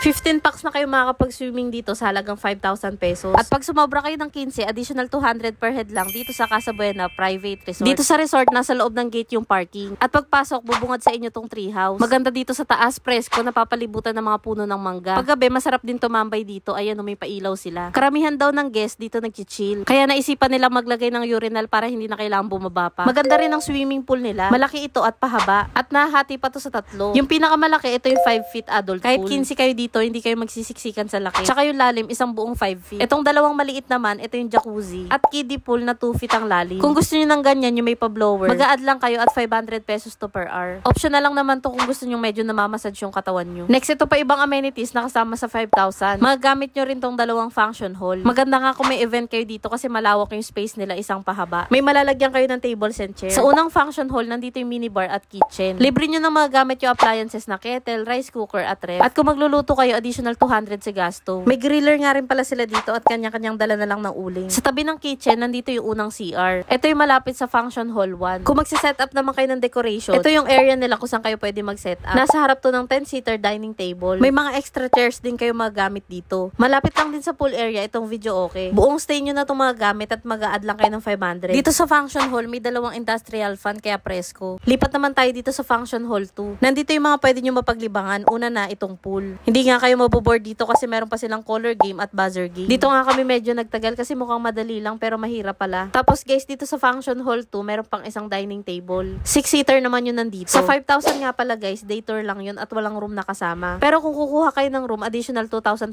15 packs na kayo makakapag-swimming dito sa halagang 5,000 pesos. At pag sumobra kayo ng 15, additional 200 per head lang dito sa Casa Buena Private Resort. Dito sa resort, nasa loob ng gate yung parking. At pagpasok, bubungad sa inyo tong treehouse. Maganda dito sa taas, presko, napapalibutan ng mga puno ng mangga. Paggabi, masarap din tumambay dito. Ayan, may pailaw sila. Karamihan daw ng guest dito nagchichill. Kaya naisipan nila maglagay ng urinal para hindi na kailangan bumaba pa. Maganda rin ang swimming pool nila. Malaki ito at pahaba. At nahati pa to sa tatlo. Yung pinakamalaki, ito yung 5 feet adult pool. Kahit 15 kayo dito, hindi kayo magsisiksikan sa laki. Tsaka yung lalim, isang buong 5 feet. Itong dalawang maliit naman, ito yung jacuzzi. At kiddie pool na 2 feet ang lalim. Kung gusto niyo ng ganyan, yung may pa-blower, mag-a-add lang kayo at 500 pesos to per hour. Optional lang naman to kung gusto niyo medyo namamassage yung katawan niyo. Next, ito pa ibang amenities na kasama sa 5,000. Magagamit nyo rin tong dalawang function hall. Maganda nga kung may event kayo dito kasi malawak yung space nila, isang pahaba. May malalagyan kayo ng tables and chairs. Sa unang function hall, nandito yung minibar at kitchen. Libre nyo na magagamit yung appliances na kettle, rice cooker at ref. At kung magluluto kayo, additional 200 sa gasto. May griller nga rin pala sila dito at kanya-kanyang dala na lang ng uling. Sa tabi ng kitchen, nandito yung unang CR. Ito yung malapit sa function hall 1. Kung magsiset up naman kayo ng decoration, ito yung area nila kung saan kayo pwede mag-set up. Nasa harap to ng 10-seater dining table. May mga extra chairs din kayo magagamit dito. Malapit lang din sa pool area itong video okay. Buong stay nyo na itong mga gamit at mag-a-add lang kayo ng 500. Dito sa function hall, may dalawang industrial fan kaya presko. Lipat naman tayo dito sa function hall 2. Nandito yung mga pwede nyo mapaglibangan. Una na itong pool. Hindi nga kayo maboboard dito kasi meron pa silang color game at buzzer game. Dito nga kami medyo nagtagal kasi mukhang madali lang pero mahirap pala. Tapos guys, dito sa function hall 2, meron pang isang dining table. 6-seater naman yun nandito. Sa 5,000 nga pala guys, day tour lang yun at walang room na kasama. Pero kung kukuha kayo ng room, additional 2,500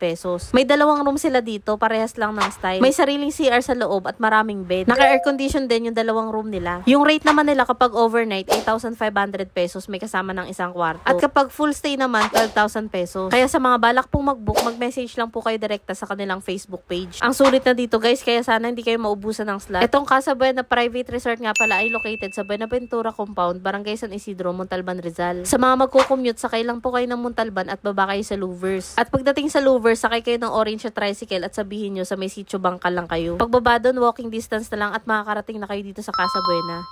pesos. May dalawang room sila dito, parehas lang ng style. May sariling CR sa loob at maraming bed. Naka-air condition din yung dalawang room nila. Yung rate naman nila kapag overnight, 8,500 pesos may kasama ng isang kwarto. At kapag full stay naman, 12,000 pesos. Kaya sa mga balak pong mag-book, mag-message lang po kayo direkta sa kanilang Facebook page. Ang sulit na dito guys, kaya sana hindi kayo maubusan ng slot. Itong Casa Buena Private Resort nga pala ay located sa Buenaventura Compound, Barangay San Isidro, Montalban, Rizal. Sa mga magko-commute, sakay lang po kayo ng Montalban at baba kayo sa Louvers. At pagdating sa Louvers, sakay kayo ng orange na tricycle at sabihin nyo sa may sitio Bangkal lang kayo. Pagbaba doon, walking distance na lang at makakarating na kayo dito sa Casa Buena.